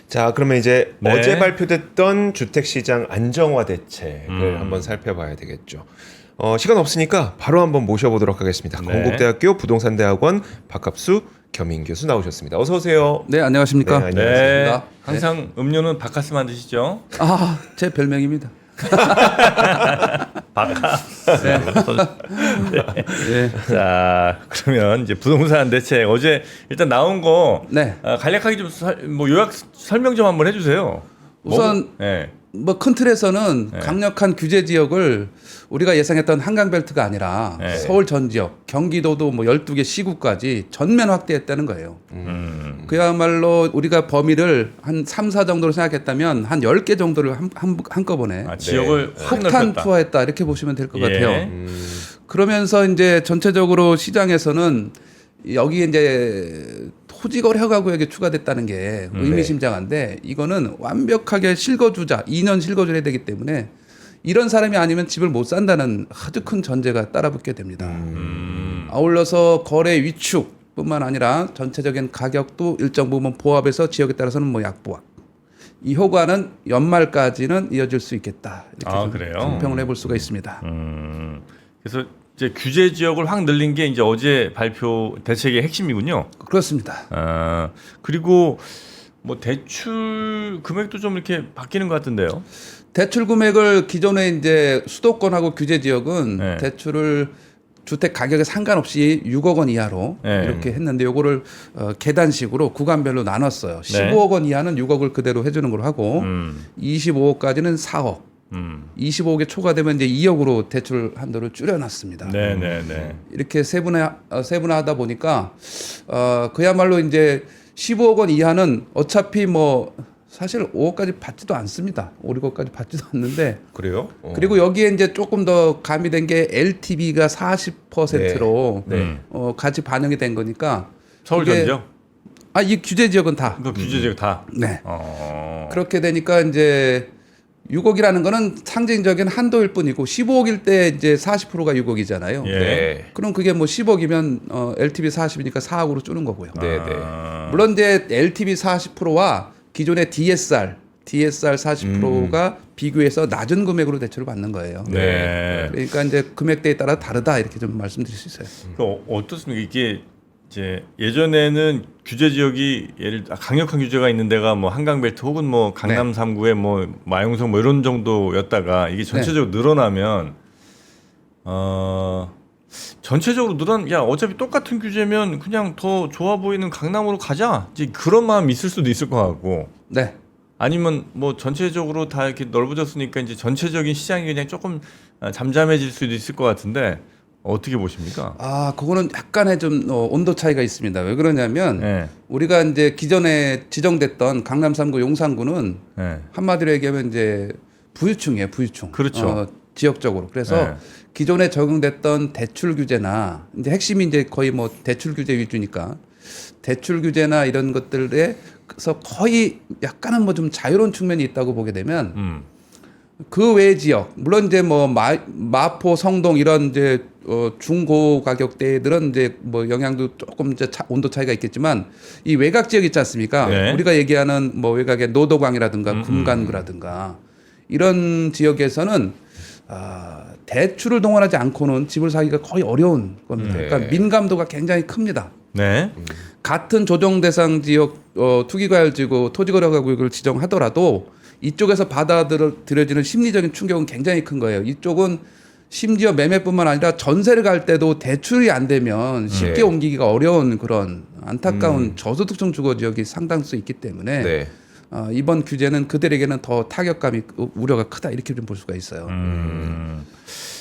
자, 그러면 이제 네. 어제 발표됐던 주택시장 안정화 대책을 한번 살펴봐야 되겠죠. 시간 없으니까 바로 한번 모셔보도록 하겠습니다. 네. 건국대학교 부동산대학원 박합수 겸임 교수 나오셨습니다. 어서 오세요. 네, 안녕하십니까. 네, 안녕하세요. 네. 항상 음료는 바카스만 드시죠? 아, 제 별명입니다. 바카. 네. 네. 자, 그러면 이제 부동산 대책 어제 일단 나온 거 네. 간략하게 좀 요약 설명 좀 한번 해주세요. 우선 네. 뭐 큰 틀에서는 강력한 규제 지역을 우리가 예상했던 한강벨트가 아니라 네. 서울 전 지역, 경기도도 뭐 12개 시구까지 전면 확대했다는 거예요. 그야말로 우리가 범위를 한 3, 4 정도로 생각했다면 한 10개 정도를 한꺼번에 지역을 확 폭탄 넓혔다. 투하했다 이렇게 보시면 될 것 예. 같아요. 그러면서 이제 전체적으로 시장에서는 여기 이제 토지 거래 허가 구역이 추가됐다는 게 의미심장한데 이거는 완벽하게 실거주자 2년 실거주를 해야 되기 때문에 이런 사람이 아니면 집을 못 산다는 아주 큰 전제가 따라붙게 됩니다. 아울러서 거래 위축뿐만 아니라 전체적인 가격도 일정 부분 보합해서 지역에 따라서는 뭐 약보합. 이 효과는 연말까지는 이어질 수 있겠다. 이렇게 좀 그래요? 평평을 해볼 수가 있습니다. 그래서 이제 규제 지역을 확 늘린 게 이제 어제 발표 대책의 핵심이군요. 그렇습니다. 그리고 뭐 대출 금액도 좀 이렇게 바뀌는 것 같은데요. 대출 금액을 기존에 이제 수도권하고 규제 지역은 네. 대출을 주택 가격에 상관없이 6억 원 이하로 네. 이렇게 했는데 요거를 계단식으로 구간별로 나눴어요. 네. 15억 원 이하는 6억을 그대로 해주는 걸로 하고 25억까지는 4억, 25억에 초과되면 이제 2억으로 대출 한도를 줄여놨습니다. 네네네. 이렇게 세분화하다 보니까 그야말로 이제 15억 원 이하는 어차피 뭐 사실 5억까지 받지도 않습니다. 5, 6억까지 받지도 않는데 그래요? 그리고 여기에 이제 조금 더 가미된 게 LTV가 40%로 네. 같이 반영이 된 거니까 서울 그게- 전지요? 이 규제 지역은 다 그 규제 지역 다. 네. 그렇게 되니까 이제 6억이라는 거는 상징적인 한도일 뿐이고 15억일 때 이제 40%가 6억이잖아요. 예. 네. 그럼 그게 뭐 10억이면 LTV 40이니까 4억으로 주는 거고요. 네, 네. 물론 이제 LTV 40%와 기존의 DSR 40%가 비교해서 낮은 금액으로 대출을 받는 거예요. 네. 그러니까 이제 금액대에 따라 다르다 이렇게 좀 말씀드릴 수 있어요. 어떻습니까? 이게 이제 예전에는 규제 지역이 예를 들어 강력한 규제가 있는 데가 뭐 한강벨트 혹은 뭐 강남 3구에 뭐 마용성 뭐 이런 정도였다가 이게 전체적으로 늘어나면 전체적으로 야 어차피 똑같은 규제면 그냥 더 좋아 보이는 강남으로 가자. 이제 그런 마음이 있을 수도 있을 것 같고. 네. 아니면 뭐 전체적으로 다 이렇게 넓어졌으니까 이제 전체적인 시장이 그냥 조금 잠잠해질 수도 있을 것 같은데 어떻게 보십니까? 그거는 약간의 좀 온도 차이가 있습니다. 왜 그러냐면 네. 우리가 이제 기존에 지정됐던 강남 3구, 용산구는 네. 한마디로 얘기하면 이제 부유층이에요, 부유층. 그렇죠. 지역적으로. 그래서 네. 기존에 적용됐던 대출 규제나 이제 핵심이 이제 거의 뭐 대출 규제 위주니까 대출 규제나 이런 것들에서 거의 약간은 뭐 좀 자유로운 측면이 있다고 보게 되면 그 외 지역 물론 이제 뭐 마포, 성동 이런 이제 중고 가격대들은 이제 뭐 영향도 조금 이제 온도 차이가 있겠지만 이 외곽 지역 있지 않습니까? 네. 우리가 얘기하는 뭐 외곽의 노도강이라든가 금간구라든가 이런 지역에서는 대출을 동원하지 않고는 집을 사기가 거의 어려운 겁니다. 네. 그러니까 민감도가 굉장히 큽니다. 네. 같은 조정 대상 지역 투기과열지구 토지거래가 구역을 지정하더라도 이쪽에서 받아들여지는 심리적인 충격은 굉장히 큰 거예요. 이쪽은 심지어 매매뿐만 아니라 전세를 갈 때도 대출이 안 되면 쉽게 네. 옮기기가 어려운 그런 안타까운 저소득층 주거 지역이 상당수 있기 때문에 네. 이번 규제는 그들에게는 더 타격감이 우려가 크다 이렇게 좀 볼 수가 있어요.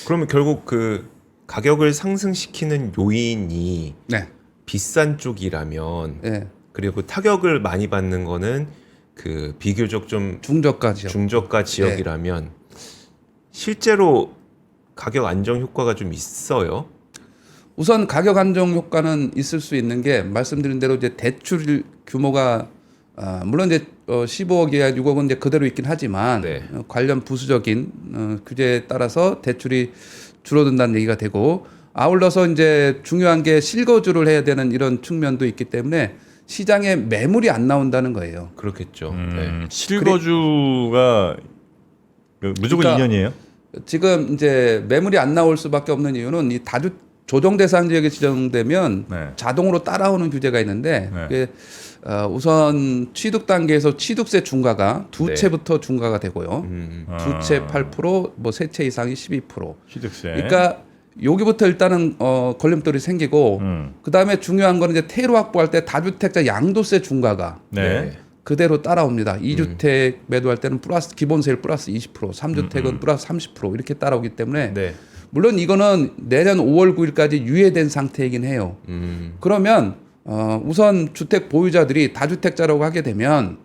그러면 결국 그 가격을 상승시키는 요인이 네. 비싼 쪽이라면 네. 그리고 타격을 많이 받는 거는 그 비교적 좀 중저가 지역. 중저가 지역이라면 실제로 가격 안정 효과가 좀 있어요. 우선 가격 안정 효과는 있을 수 있는 게 말씀드린 대로 이제 대출 규모가 물론 이제 15억 이하 6억은 이제 그대로 있긴 하지만 네. 관련 부수적인 규제에 따라서 대출이 줄어든다는 얘기가 되고 아울러서 이제 중요한 게 실거주를 해야 되는 이런 측면도 있기 때문에 시장에 매물이 안 나온다는 거예요. 그렇겠죠. 네. 실거주가 무조건 그러니까 2년이에요? 지금 이제 매물이 안 나올 수밖에 없는 이유는 이 다주 조정 대상 지역에 지정되면 네. 자동으로 따라오는 규제가 있는데 네. 그게 우선 취득 단계에서 취득세 중과가 두 네. 채부터 중과가 되고요. 두 채 8%, 뭐 세 채 이상이 12%. 취득세. 그러니까 여기부터 일단은 걸림돌이 생기고 그 다음에 중요한 거는 이제 태로 확보할 때 다주택자 양도세 중과가 네. 그대로 따라옵니다. 2주택 매도할 때는 플러스 기본세율 플러스 20%, 3주택은 플러스 30% 이렇게 따라오기 때문에 네. 물론 이거는 내년 5월 9일까지 유예된 상태이긴 해요. 그러면 우선 주택 보유자들이 다주택자라고 하게 되면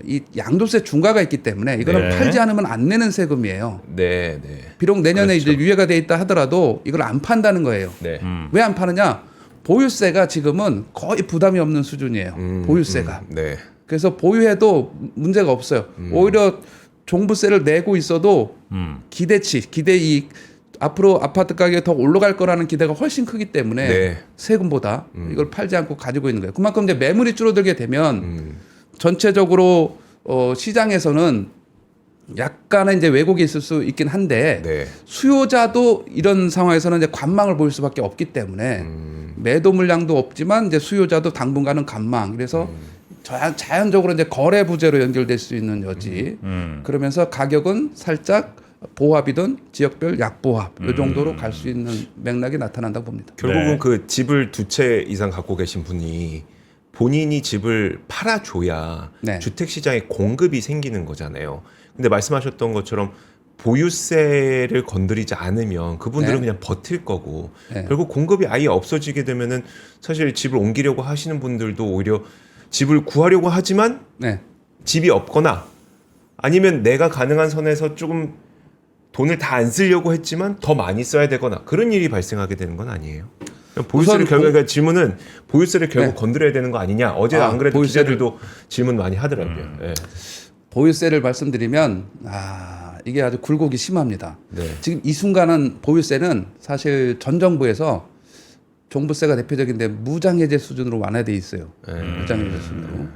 이 양도세 중과가 있기 때문에 이거는 네. 팔지 않으면 안 내는 세금이에요. 네. 네. 비록 내년에 그렇죠. 이제 유예가 돼 있다 하더라도 이걸 안 판다는 거예요. 네. 왜 안 파느냐? 보유세가 지금은 거의 부담이 없는 수준이에요. 보유세가. 네. 그래서 보유해도 문제가 없어요. 오히려 종부세를 내고 있어도 기대이익 앞으로 아파트 가격이 더 올라갈 거라는 기대가 훨씬 크기 때문에 네. 세금보다 이걸 팔지 않고 가지고 있는 거예요. 그만큼 이제 매물이 줄어들게 되면 전체적으로 시장에서는 약간의 이제 왜곡이 있을 수 있긴 한데 네. 수요자도 이런 상황에서는 이제 관망을 보일 수밖에 없기 때문에 매도 물량도 없지만 이제 수요자도 당분간은 관망. 그래서 자연적으로 이제 거래 부재로 연결될 수 있는 여지. 그러면서 가격은 살짝 보합이든 지역별 약보합 이 정도로 갈 수 있는 맥락이 나타난다고 봅니다. 결국은 네. 그 집을 두 채 이상 갖고 계신 분이 본인이 집을 팔아줘야 네. 주택 시장에 공급이 생기는 거잖아요. 근데 말씀하셨던 것처럼 보유세를 건드리지 않으면 그분들은 네. 그냥 버틸 거고 네. 결국 공급이 아예 없어지게 되면은 사실 집을 옮기려고 하시는 분들도 오히려 집을 구하려고 하지만 네. 집이 없거나 아니면 내가 가능한 선에서 조금 돈을 다 안 쓰려고 했지만 더 많이 써야 되거나 그런 일이 발생하게 되는 건 아니에요. 보유세를 우선 결국 질문은 보유세를 결국 네. 건드려야 되는 거 아니냐. 어제 안 그래도 기자들도 질문 많이 하더라고요. 네. 보유세를 말씀드리면 이게 아주 굴곡이 심합니다. 네. 지금 이 순간은 보유세는 사실 전 정부에서 종부세가 대표적인데 무장해제 수준으로 완화돼 있어요. 무장해제 수준으로.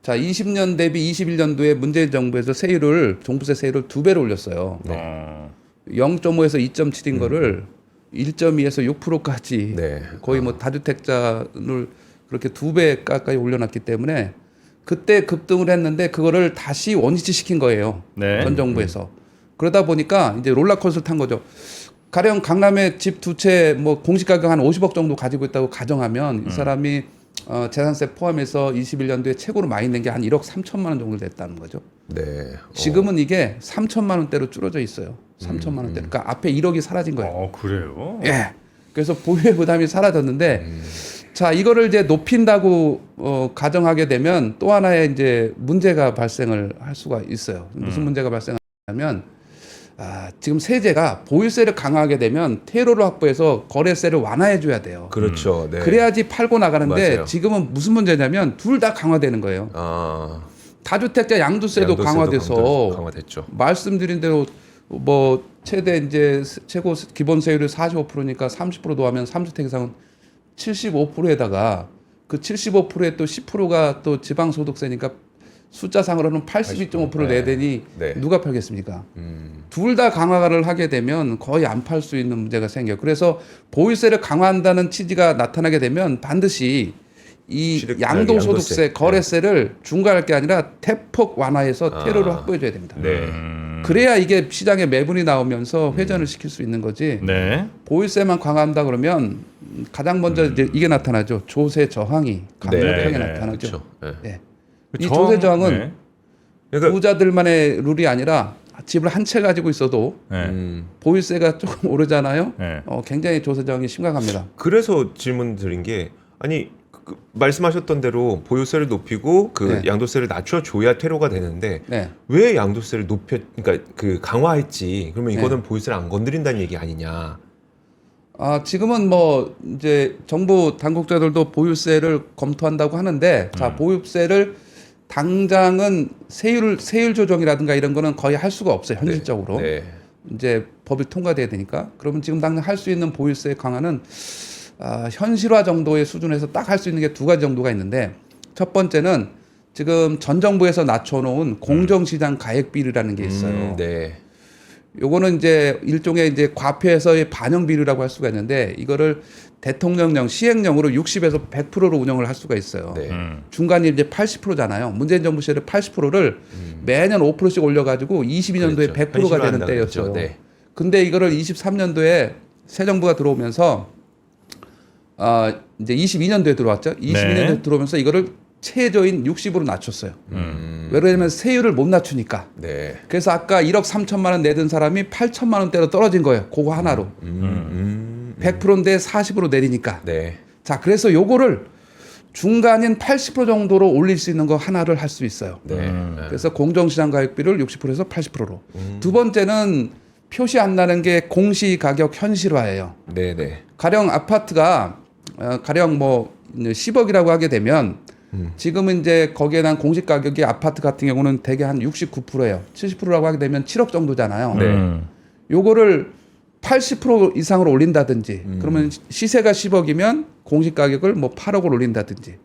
자, 20년 대비 21년도에 문재인 정부에서 세율을 종부세 세율을 2배로 올렸어요. 0.5에서 2.7인 거를 1.2에서 6%까지 네. 거의 뭐 다주택자를 그렇게 2배 가까이 올려놨기 때문에 그때 급등을 했는데 그거를 다시 원위치 시킨 거예요. 네. 전 정부에서. 그러다 보니까 이제 롤러코스터를 탄 거죠. 가령 강남에 집 두 채 뭐 공시 가격 한 50억 정도 가지고 있다고 가정하면 이 사람이 재산세 포함해서 21년도에 최고로 많이 낸 게 한 1억 3천만 원 정도 됐다는 거죠. 네. 지금은 이게 3천만 원대로 줄어져 있어요. 3천만 원대. 그러니까 앞에 1억이 사라진 거예요. 그래요? 예. 그래서 보유의 부담이 사라졌는데 자, 이거를 이제 높인다고 가정하게 되면 또 하나의 이제 문제가 발생을 할 수가 있어요. 무슨 문제가 발생하냐면 지금 세제가 보유세를 강화하게 되면 퇴로를 확보해서 거래세를 완화해 줘야 돼요. 그렇죠. 네. 그래야지 팔고 나가는데 맞아요. 지금은 무슨 문제냐면 둘 다 강화되는 거예요. 다주택자 양도세도 강화돼서 강화됐죠. 말씀드린 대로 뭐 최대 이제 최고 기본 세율이 45%니까 30% 더하면 3주택 이상은 75%에다가 그 75%에 또 10%가 또 지방소득세니까 숫자상으로는 82.5%를 내야 되니 네. 누가 팔겠습니까? 둘 다 강화를 하게 되면 거의 안 팔 수 있는 문제가 생겨요. 그래서 보유세를 강화한다는 취지가 나타나게 되면 반드시 이 양도소득세, 양도세. 거래세를 중과할 게 아니라 대폭 완화해서 퇴로를 확보해 줘야 됩니다. 네. 그래야 이게 시장에 매분이 나오면서 회전을 시킬 수 있는 거지. 네. 보유세만 강화한다 그러면 가장 먼저 이제 이게 나타나죠. 조세 저항이 강력하게 네. 나타나죠. 그렇죠. 네. 예. 이 조세 저항은 네. 그러니까 부자들만의 룰이 아니라 집을 한 채 가지고 있어도 네. 보유세가 조금 오르잖아요. 네. 굉장히 조세 저항이 심각합니다. 그래서 질문 드린 게 아니 말씀하셨던 대로 보유세를 높이고 그 네. 양도세를 낮춰줘야 퇴로가 되는데 네. 왜 양도세를 그러니까 그 강화했지? 그러면 네. 이거는 보유세를 안 건드린다는 얘기 아니냐? 지금은 뭐 이제 정부 당국자들도 보유세를 검토한다고 하는데 자, 보유세를 당장은 세율 조정이라든가 이런 거는 거의 할 수가 없어요. 현실적으로. 네. 이제 법이 통과돼야 되니까. 그러면 지금 당장 할 수 있는 보유세 강화는 현실화 정도의 수준에서 딱 할 수 있는 게 두 가지 정도가 있는데 첫 번째는 지금 전 정부에서 낮춰놓은 공정시장 가액비율이라는 게 있어요. 네. 요거는 이제 일종의 이제 과표에서의 반영 비율이라고 할 수가 있는데 이거를 대통령령 시행령으로 60에서 100%로 운영을 할 수가 있어요. 네. 중간이 이제 80%잖아요. 문재인 정부 시절에 80%를 매년 5%씩 올려가지고 22년도에 그렇죠. 100%가 되는 현실화한다는 때였죠. 거죠. 네. 근데 이거를 23년도에 새 정부가 들어오면서 이제 22년도에 들어왔죠. 22년도에 들어오면서 이거를 최저인 60으로 낮췄어요. 왜냐하면 세율을 못 낮추니까. 네. 그래서 아까 1억 3천만 원 내던 사람이 8천만 원대로 떨어진 거예요. 그거 하나로. 100%인데 40으로 내리니까. 네. 자, 그래서 요거를 중간인 80% 정도로 올릴 수 있는 거 하나를 할 수 있어요. 네. 그래서 공정시장 가격비를 60%에서 80%로. 두 번째는 표시 안 나는 게 공시가격 현실화예요. 네. 네. 가령 아파트가 가령 뭐 10억이라고 하게 되면 지금은 이제 거기에 대한 공시 가격이 아파트 같은 경우는 대개 한 69%예요. 70%라고 하게 되면 7억 정도잖아요. 네. 요거를 80% 이상으로 올린다든지 그러면 시세가 10억이면 공시 가격을 뭐 8억을 올린다든지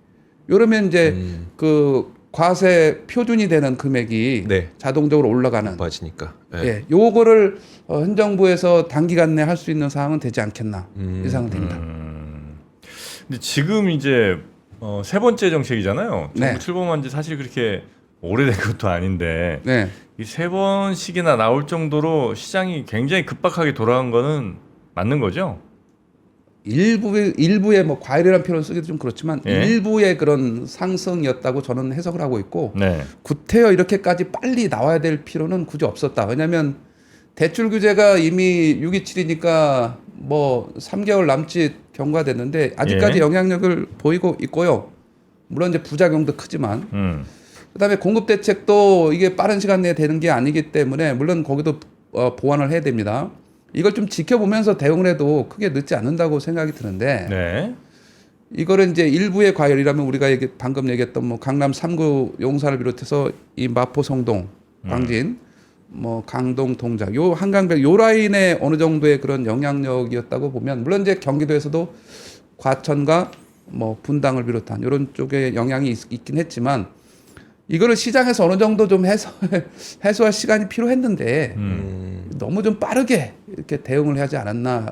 이러면 이제 그 과세 표준이 되는 금액이 네. 자동적으로 올라가는 빠지니까. 네. 예, 요거를 현 정부에서 단기간 내에 할 수 있는 사항은 되지 않겠나 예상은 됩니다. 근데 지금 이제 세 번째 정책이잖아요. 정부 네. 출범한 지 사실 그렇게 오래된 것도 아닌데 네. 이 세 번씩이나 나올 정도로 시장이 굉장히 급박하게 돌아간 거는 맞는 거죠? 일부의 뭐 과열이라는 표현을 쓰기도 좀 그렇지만 예. 일부의 그런 상승이었다고 저는 해석을 하고 있고 네. 구태여 이렇게까지 빨리 나와야 될 필요는 굳이 없었다. 왜냐하면 대출 규제가 이미 6.27이니까 뭐 3개월 남짓 경과됐는데 아직까지 예. 영향력을 보이고 있고요. 물론 이제 부작용도 크지만 그다음에 공급 대책도 이게 빠른 시간 내에 되는 게 아니기 때문에 물론 거기도 보완을 해야 됩니다. 이걸 좀 지켜보면서 대응을 해도 크게 늦지 않는다고 생각이 드는데 네. 이거를 이제 일부의 과열이라면 우리가 방금 얘기했던 뭐 강남 3구 용사를 비롯해서 이 마포 성동 광진 뭐 강동 동작 요 한강변 요 라인에 어느 정도의 그런 영향력이었다고 보면 물론 이제 경기도에서도 과천과 뭐 분당을 비롯한 이런 쪽에 영향이 있긴 했지만 이거를 시장에서 어느 정도 좀 해소할 시간이 필요했는데 너무 좀 빠르게 이렇게 대응을 하지 않았나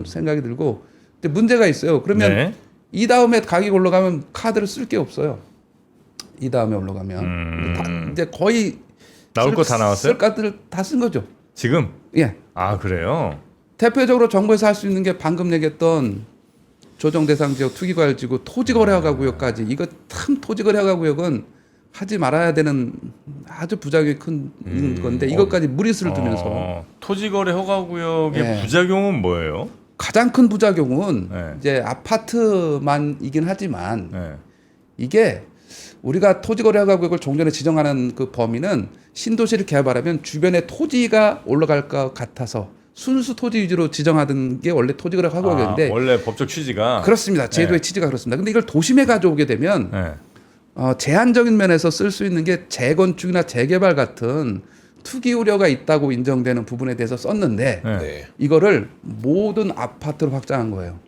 생각이 들고 근데 문제가 있어요. 그러면 네. 이 다음에 가격이 올라가면 카드를 쓸 게 없어요. 이 다음에 올라가면 다 이제 거의 나올 거 다 나왔어요? 쓸 카드를 다 쓴 거죠. 지금? 예. 아 그래요? 대표적으로 정부에서 할 수 있는 게 방금 얘기했던 조정 대상 지역 투기과열지구 토지거래허가구역까지 이거 참 토지거래허가구역은 하지 말아야 되는 아주 부작용이 큰 건데 이것까지 무리수를 두면서 토지거래 허가구역의 네. 부작용은 뭐예요? 가장 큰 부작용은 네. 이제 아파트만이긴 하지만 네. 이게 우리가 토지거래허가구역을 종전에 지정하는 그 범위는 신도시를 개발하면 주변에 토지가 올라갈 것 같아서 순수 토지 위주로 지정하던 게 원래 토지거래허가구역인데 원래 법적 취지가 그렇습니다. 제도의 취지가 그렇습니다. 근데 이걸 도심에 가져오게 되면 네. 제한적인 면에서 쓸 수 있는 게 재건축이나 재개발 같은 투기 우려가 있다고 인정되는 부분에 대해서 썼는데 네. 네. 이거를 모든 아파트로 확장한 거예요.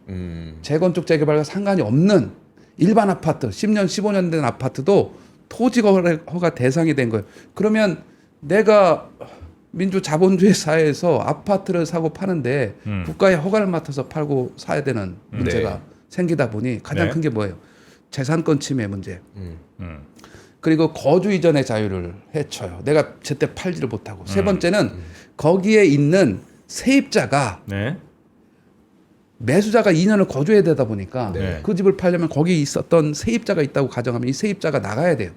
재건축 재개발과 상관이 없는 일반 아파트 10년 15년 된 아파트도 토지거래 허가 대상이 된 거예요. 그러면 내가 민주자본주의 사회에서 아파트를 사고 파는데 국가의 허가를 맡아서 팔고 사야 되는 문제가 네. 생기다 보니 가장 네. 큰 게 뭐예요? 재산권 침해 문제. 음. 그리고 거주 이전의 자유를 해쳐요. 내가 제때 팔지를 못하고. 세 번째는 거기에 있는 세입자가 네. 매수자가 2년을 거주해야 되다 보니까 네. 그 집을 팔려면 거기 있었던 세입자가 있다고 가정하면 이 세입자가 나가야 돼요.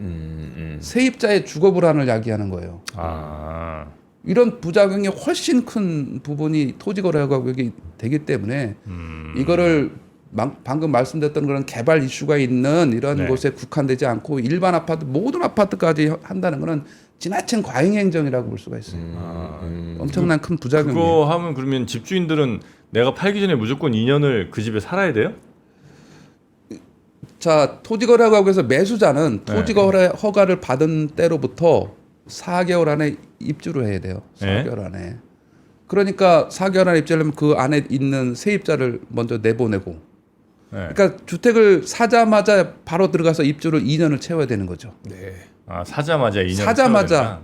세입자의 주거 불안을 야기하는 거예요. 아. 이런 부작용이 훨씬 큰 부분이 토지거래가격이 되기 때문에 이거를 방금 말씀드렸던 그런 개발 이슈가 있는 이런 네. 곳에 국한되지 않고 일반 아파트 모든 아파트까지 한다는 거는 지나친 과잉 행정이라고 볼 수가 있어요. 엄청난 큰 부작용이에요. 그거 하면 그러면 집주인들은 내가 팔기 전에 무조건 2년을 그 집에 살아야 돼요? 자, 토지거래가격에서 매수자는 네. 토지거래 허가를 받은 때로부터 4개월 안에 입주를 해야 돼요. 4개월 안에. 그러니까 4개월 안에 입주하려면 그 안에 있는 세입자를 먼저 내보내고 그러니까 주택을 사자마자 바로 들어가서 입주를 2년을 채워야 되는 거죠. 네. 아, 사자마자 2년 사자마자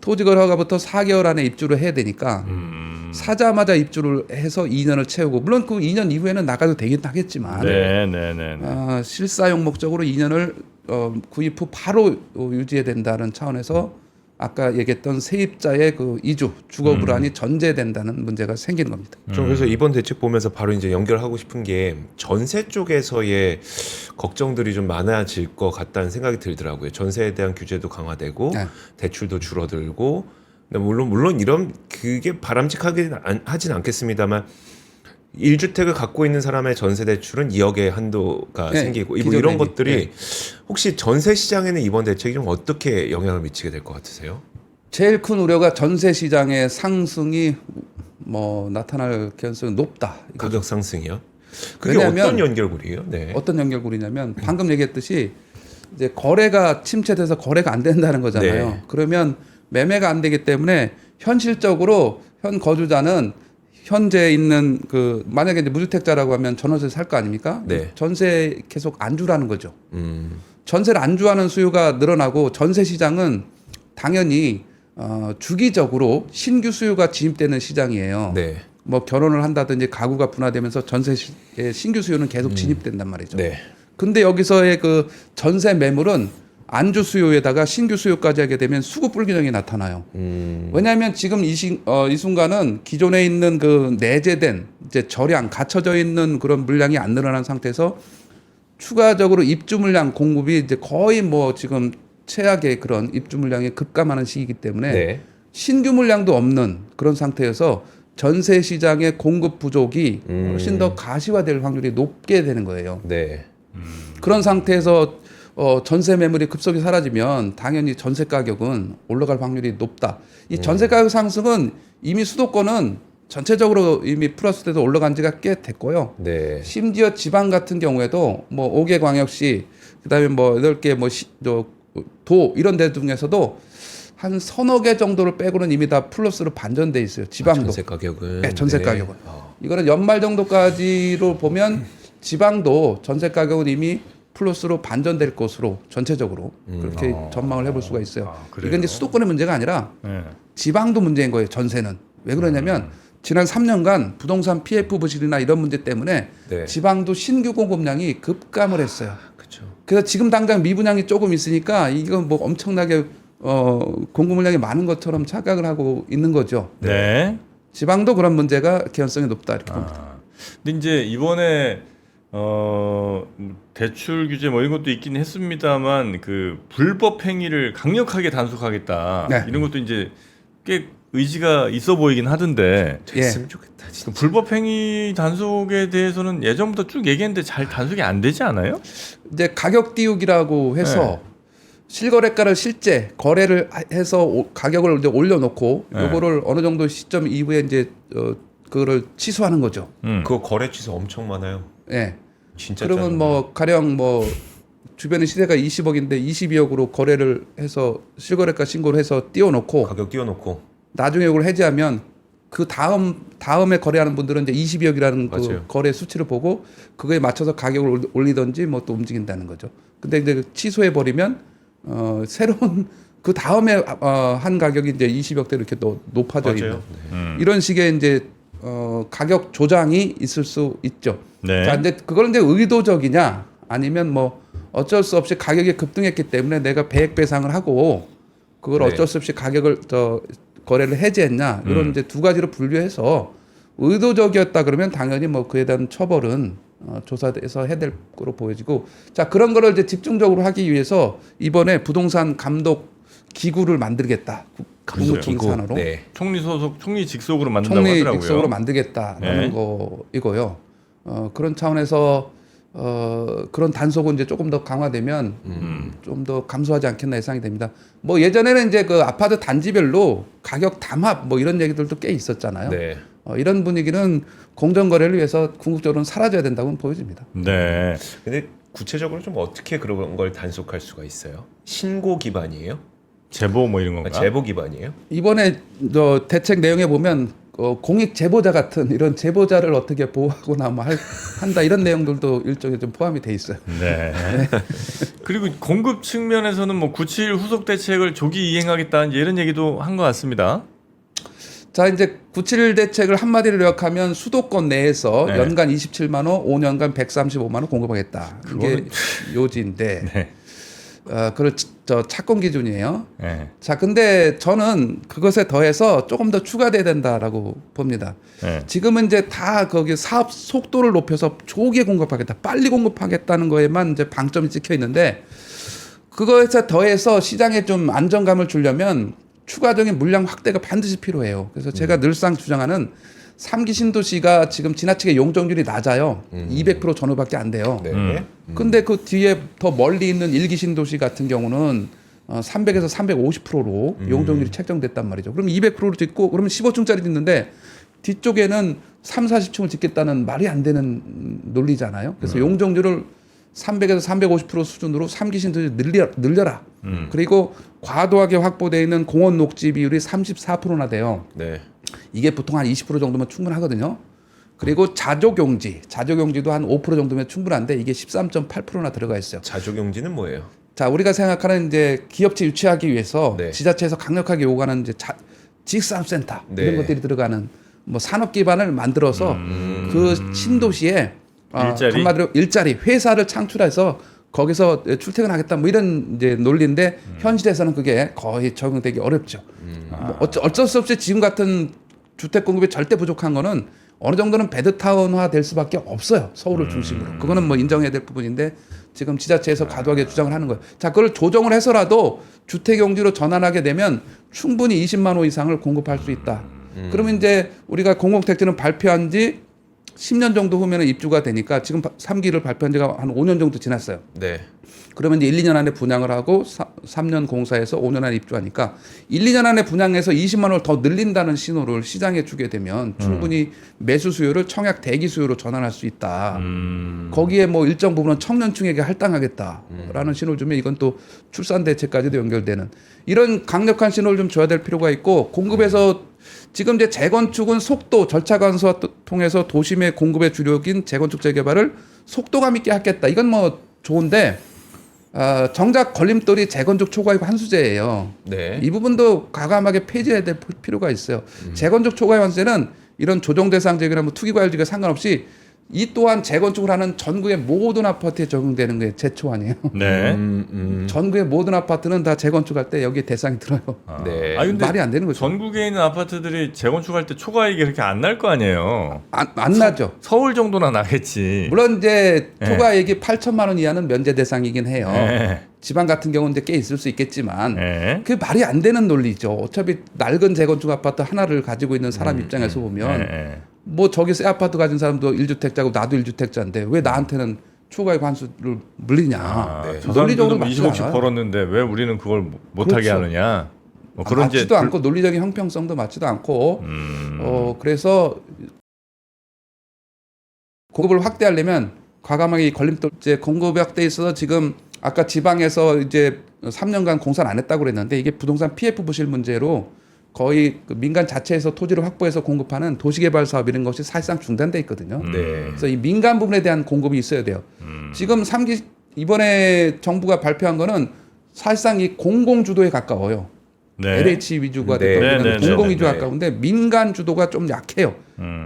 토지거래 허가부터 4개월 안에 입주를 해야 되니까 사자마자 입주를 해서 2년을 채우고 물론 그 2년 이후에는 나가도 되긴 하겠지만 실사용 목적으로 2년을 구입 후 바로 유지해야 된다는 차원에서 아까 얘기했던 세입자의 그 이주 주거 불안이 전제된다는 문제가 생기는 겁니다. 저 그래서 이번 대책 보면서 바로 이제 연결하고 싶은 게 전세 쪽에서의 걱정들이 좀 많아질 것 같다는 생각이 들더라고요. 전세에 대한 규제도 강화되고 네. 대출도 줄어들고 근데 물론 이런 그게 바람직하긴 하진 않겠습니다만 1주택을 갖고 있는 사람의 전세 대출은 2억의 한도가 네, 생기고 기존에 이런 이미, 것들이 혹시 전세 시장에는 이번 대책이 좀 어떻게 영향을 미치게 될 것 같으세요? 제일 큰 우려가 전세 시장의 상승이 나타날 가능성이 높다. 가격 상승이요? 그게 왜냐하면 어떤 연결고리예요? 네. 어떤 연결고리냐면 방금 얘기했듯이 이제 거래가 침체돼서 거래가 안 된다는 거잖아요. 네. 그러면 매매가 안 되기 때문에 현실적으로 현 거주자는 현재 있는 그 만약에 이제 무주택자라고 하면 전월세 살 거 아닙니까? 네. 전세 계속 안주라는 거죠. 전세를 안주하는 수요가 늘어나고 전세 시장은 당연히 주기적으로 신규 수요가 진입되는 시장이에요. 네. 뭐 결혼을 한다든지 가구가 분화되면서 전세의 신규 수요는 계속 진입된단 말이죠. 네. 근데 근데 여기서의 그 전세 매물은 안주 수요에다가 신규 수요까지 하게 되면 수급 불균형이 나타나요. 왜냐하면 지금 이 순간은 기존에 있는 그 내재된 이제 저량 갖춰져 있는 그런 물량이 안 늘어난 상태에서 추가적으로 입주 물량 공급이 이제 거의 뭐 지금 최악의 그런 입주 물량이 급감하는 시기이기 때문에 네. 신규 물량도 없는 그런 상태여서 전세 시장의 공급 부족이 훨씬 더 가시화될 확률이 높게 되는 거예요. 네. 그런 상태에서 전세 매물이 급속히 사라지면 당연히 전세 가격은 올라갈 확률이 높다. 이 전세 가격 상승은 이미 수도권은 전체적으로 이미 플러스돼서 올라간 지가 꽤 됐고요. 네. 심지어 지방 같은 경우에도 뭐 5개 광역시 그다음에 뭐 8개 도 이런 데 중에서도 한 서너 개 정도를 빼고는 이미 다 플러스로 반전돼 있어요. 지방도. 전세 가격은. 네, 전세 가격은. 이거는 연말 정도까지로 보면 지방도 전세 가격은 이미 플러스로 반전될 것으로 전체적으로 그렇게 전망을 해볼 수가 있어요. 그래요? 이건 이제 수도권의 문제가 아니라 네. 지방도 문제인 거예요. 전세는. 왜 그러냐면 지난 3년간 부동산 PF 부실이나 이런 문제 때문에 네. 지방도 신규 공급량이 급감을 했어요. 그렇죠. 그래서 지금 당장 미분양이 조금 있으니까 이건 뭐 엄청나게 공급 물량이 많은 것처럼 착각을 하고 있는 거죠. 네. 지방도 그런 문제가 개연성이 높다 이렇게 봅니다. 근데 이제 이번에 대출 규제 뭐 이런 것도 있긴 했습니다만 그 불법 행위를 강력하게 단속하겠다 네. 이런 것도 이제 꽤 의지가 있어 보이긴 하던데 됐으면 좋겠다. 진짜. 그 불법 행위 단속에 대해서는 예전부터 쭉 얘기했는데 잘 단속이 안 되지 않아요? 이제 가격 띄우기라고 해서 네. 실거래가를 실제 거래를 해서 가격을 이제 올려놓고 네. 요거를 어느 정도 시점 이후에 이제 그거를 취소하는 거죠. 그거 거래 취소 엄청 많아요. 예. 진짜. 그러면 짜증나. 뭐 가령 뭐 주변의 시세가 20억인데 22억으로 거래를 해서 실거래가 신고를 해서 띄워놓고 가격 띄워놓고. 나중에 이걸 해지하면 그 다음에 거래하는 분들은 이제 22억이라는 그 맞아요. 거래 거래 수치를 보고 그거에 맞춰서 가격을 올리든지 뭐 또 움직인다는 거죠. 근데 이제 취소해 버리면 새로운 그 다음에 한 가격이 이제 20억대로 이렇게 또 높아져 맞아요. 있는 이런 식의 이제 가격 조장이 있을 수 있죠. 네. 자, 근데 그걸 이제 의도적이냐 아니면 뭐 어쩔 수 없이 가격이 급등했기 때문에 내가 배액 배상을 하고 그걸 네. 어쩔 수 없이 가격을 거래를 해지했냐 이런 이제 두 가지로 분류해서 의도적이었다 그러면 당연히 뭐 그에 대한 처벌은 조사해서 해야 될 거로 보여지고 자 그런 거를 이제 집중적으로 하기 위해서 이번에 부동산 감독 기구를 만들겠다 국무총리산으로 네. 총리 소속 총리 직속으로 만든다고 총리 하더라고요. 직속으로 만들겠다라는 네. 거이고요. 그런 차원에서 그런 단속은 이제 조금 더 강화되면 좀 더 감소하지 않겠나 예상이 됩니다. 뭐 예전에는 이제 그 아파트 단지별로 가격 담합 뭐 이런 얘기들도 꽤 있었잖아요. 네. 이런 분위기는 공정거래를 위해서 궁극적으로는 사라져야 된다고 보여집니다. 네. 근데 구체적으로 좀 어떻게 그런 걸 단속할 수가 있어요? 신고 기반이에요? 제보 뭐 이런 건가? 제보 기반이에요? 이번에 대책 내용에 보면 공익 제보자 같은 이런 제보자를 어떻게 보호하거나 뭐 한다 이런 내용들도 일종의 좀 포함이 돼 있어요. 네. 그리고 공급 측면에서는 뭐 9.7 후속 대책을 조기 이행하겠다 이런 얘기도 한 것 같습니다. 자, 이제 9.7 대책을 한마디로 요약하면 수도권 내에서 네. 연간 27만 원, 5년간 135만 원 공급하겠다. 이게 요지인데, 네. 그걸 착공 기준이에요. 네. 자, 근데 저는 그것에 더해서 조금 더 추가돼야 된다라고 봅니다. 네. 지금은 이제 다 거기 사업 속도를 높여서 조기에 공급하겠다, 빨리 공급하겠다는 거에만 이제 방점이 찍혀 있는데, 그거에 더해서 시장에 좀 안정감을 주려면 추가적인 물량 확대가 반드시 필요해요. 그래서 제가 늘상 주장하는 3기 신도시가 지금 지나치게 용적률이 낮아요. 200% 전후밖에 안 돼요. 네. 근데 그 뒤에 더 멀리 있는 1기 신도시 같은 경우는 300에서 350%로 용적률이 책정됐단 말이죠. 그럼 200%로 짓고 그러면 15층짜리 짓는데 뒤쪽에는 3, 40층을 짓겠다는 말이 안 되는 논리잖아요. 그래서 용적률을 300에서 350% 수준으로 3기 신도시 늘려라. 그리고 과도하게 확보되어 있는 공원 녹지 비율이 34%나 돼요. 네. 이게 보통 한 20% 정도면 충분하거든요. 그리고 자족용지도 한 5% 정도면 충분한데 이게 13.8%나 들어가 있어요. 자족용지는 뭐예요? 자, 우리가 생각하는 이제 기업체 유치하기 위해서 네. 지자체에서 강력하게 요구하는 이제 지식산업센터 네. 이런 것들이 들어가는 뭐 산업 기반을 만들어서 그 신도시에 일자리? 한마디로 일자리 회사를 창출해서 거기서 출퇴근하겠다 뭐 이런 이제 논리인데 현실에서는 그게 거의 적용되기 어렵죠. 뭐 어쩔 수 없이 지금 같은 주택 공급이 절대 부족한 거는 어느 정도는 베드타운화 될 수밖에 없어요. 서울을 중심으로. 그거는 뭐 인정해야 될 부분인데 지금 지자체에서 과도하게 주장을 하는 거예요. 자, 그걸 조정을 해서라도 주택용지로 전환하게 되면 충분히 20만 호 이상을 공급할 수 있다. 그러면 이제 우리가 공공택지는 발표한 지 10년 정도 후면 입주가 되니까 지금 3기를 발표한 지가 한 5년 정도 지났어요. 네. 그러면 이제 1, 2년 안에 분양을 하고 3년 공사해서 5년 안에 입주하니까 1, 2년 안에 분양해서 20만 원을 더 늘린다는 신호를 시장에 주게 되면 충분히 매수 수요를 청약 대기 수요로 전환할 수 있다. 거기에 뭐 일정 부분은 청년층에게 할당하겠다라는 신호를 주면 이건 또 출산 대책까지도 연결되는 이런 강력한 신호를 좀 줘야 될 필요가 있고 공급에서 지금 이제 재건축은 속도 절차 간소화 통해서 도심의 공급의 주력인 재건축 재개발을 속도감 있게 하겠다. 이건 뭐 좋은데 정작 걸림돌이 재건축 초과이고 환수제예요. 네. 이 부분도 과감하게 폐지해야 될 필요가 있어요. 재건축 초과의 환수제는 이런 조정 대상 지역이나 뭐 투기 과열 지역 상관없이 이 또한 재건축을 하는 전국의 모든 아파트에 적용되는 게 제초안이에요. 네. 전국의 모든 아파트는 다 재건축할 때 여기에 대상이 들어요. 네. 근데 말이 안 되는 거죠. 전국에 있는 아파트들이 재건축할 때 초과이익이 그렇게 안 날 거 아니에요. 안 나죠. 서울 정도나 나겠지. 물론 이제 네. 초과액이 8천만 원 이하는 면제 대상이긴 해요. 네. 지방 같은 경우는 이제 꽤 있을 수 있겠지만 네. 그게 말이 안 되는 논리죠. 어차피 낡은 재건축 아파트 하나를 가지고 있는 사람 입장에서 보면 네. 뭐 저기 새 아파트 가진 사람도 1주택자고 나도 1주택자인데 왜 나한테는 초과액 환수를 물리냐. 네. 저 논리적으로 사람들도 맞지 20억씩 않아요. 벌었는데 왜 우리는 그걸 못하게 그렇죠. 하느냐. 뭐 그런 이제 맞지도 않고 논리적인 형평성도 맞지도 않고 그래서 공급을 확대하려면 과감하게 이 걸림돌제 공급 확대에 있어서 지금 아까 지방에서 이제 3년간 공사를 안 했다고 그랬는데 이게 부동산 PF 부실 문제로 거의 그 민간 자체에서 토지를 확보해서 공급하는 도시개발 사업 이런 것이 사실상 중단돼 있거든요. 네. 그래서 이 민간 부분에 대한 공급이 있어야 돼요. 지금 3기 이번에 정부가 발표한 거는 사실상 이 공공 주도에 가까워요. 네. LH 위주가 네. 됐던 네, 네, 공공 네, 위주 네. 가까운데 민간 주도가 좀 약해요.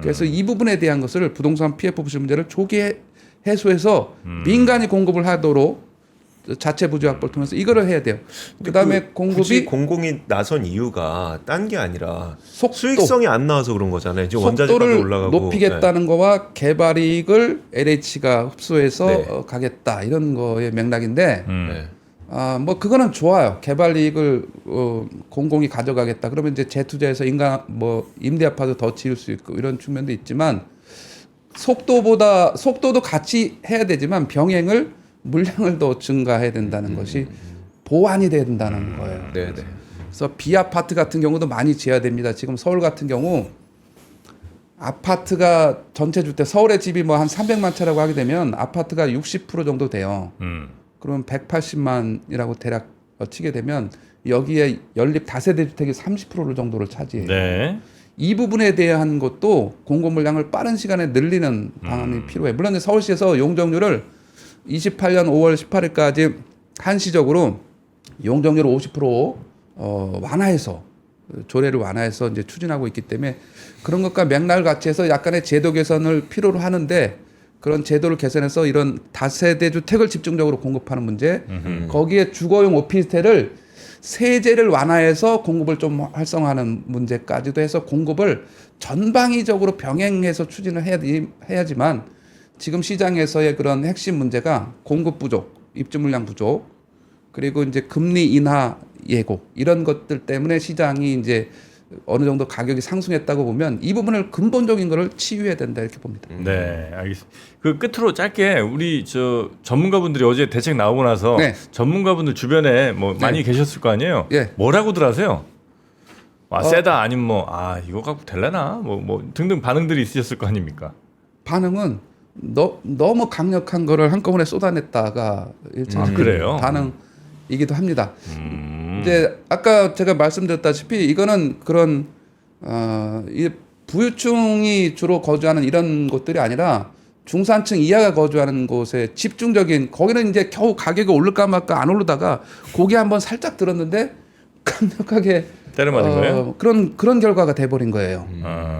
그래서 이 부분에 대한 것을 부동산 PF 부실 문제를 조기에 해소해서 민간이 공급을 하도록 자체 부지 확보를 통해서 이거를 해야 돼요. 그다음에 굳이 공급이 공공이 나선 이유가 딴 게 아니라 속도, 수익성이 안 나와서 그런 거잖아요. 지금 원자재 가격 속도를 올라가고 높이겠다는 거와 개발 이익을 LH가 흡수해서 네. 가겠다 이런 거의 맥락인데 네. 뭐 그거는 좋아요. 개발 이익을 공공이 가져가겠다. 그러면 이제 재투자해서 인간 뭐 임대 아파트 더 지을 수 있고 이런 측면도 있지만 속도도 같이 해야 되지만 병행을 물량을 더 증가해야 된다는 것이 보완이 돼야 된다는 거예요. 네, 네. 그래서 비아파트 같은 경우도 많이 지어야 됩니다. 지금 서울 같은 경우 아파트가 전체 주택 서울의 집이 뭐 한 300만 채라고 하게 되면 아파트가 60% 정도 돼요. 그러면 180만이라고 대략 치게 되면 여기에 연립 다세대 주택이 30% 정도를 차지해요. 네. 이 부분에 대한 것도 공급 물량을 빠른 시간에 늘리는 방안이 필요해. 물론 이제 서울시에서 용적률을 28년 5월 18일까지 한시적으로 용적률을 50% 완화해서 조례를 완화해서 이제 추진하고 있기 때문에 그런 것과 맥락을 같이 해서 약간의 제도 개선을 필요로 하는데 그런 제도를 개선해서 이런 다세대 주택을 집중적으로 공급하는 문제, 거기에 주거용 오피스텔을 세제를 완화해서 공급을 좀 활성화하는 문제까지도 해서 공급을 전방위적으로 병행해서 추진을 해야지만 지금 시장에서의 그런 핵심 문제가 공급 부족, 입주 물량 부족, 그리고 이제 금리 인하 예고 이런 것들 때문에 시장이 이제 어느 정도 가격이 상승했다고 보면 이 부분을 근본적인 거를 치유해야 된다 이렇게 봅니다. 네, 알겠습니다. 그 끝으로 짧게 우리 저 전문가분들이 어제 대책 나오고 나서 네. 전문가분들 주변에 뭐 많이 네. 계셨을 거 아니에요? 예. 뭐라고들 하세요? 세다 아니면 뭐 이거 갖고 될래나 뭐 등등 반응들이 있으셨을 거 아닙니까? 반응은 너무 강력한 거를 한꺼번에 쏟아냈다가 일차적인 그래요? 반응이기도 합니다. 이제 아까 제가 말씀드렸다시피 이거는 그런 이 부유층이 주로 거주하는 이런 곳들이 아니라 중산층 이하가 거주하는 곳에 집중적인 거기는 이제 겨우 가격이 오를까 말까 안 오르다가 고기 한번 살짝 들었는데 강력하게 때려 맞은 거예요? 그런 결과가 돼버린 거예요.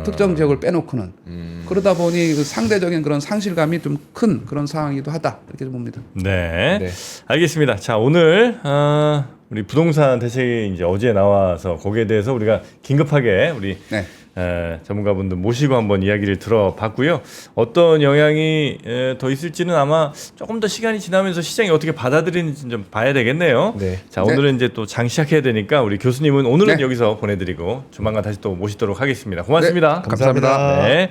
특정 지역을 빼놓고는 그러다 보니 그 상대적인 그런 상실감이 좀 큰 그런 상황이기도 하다 이렇게 봅니다. 네. 네. 알겠습니다. 자, 오늘 우리 부동산 대책이 이제 어제 나와서 거기에 대해서 우리가 긴급하게 우리 네. 전문가분들 모시고 한번 이야기를 들어봤고요. 어떤 영향이 더 있을지는 아마 조금 더 시간이 지나면서 시장이 어떻게 받아들이는지 좀 봐야 되겠네요. 네. 자, 오늘은 이제 또 장 시작해야 되니까 우리 교수님은 오늘은 네. 여기서 보내드리고 조만간 다시 또 모시도록 하겠습니다. 고맙습니다. 네, 감사합니다. 네.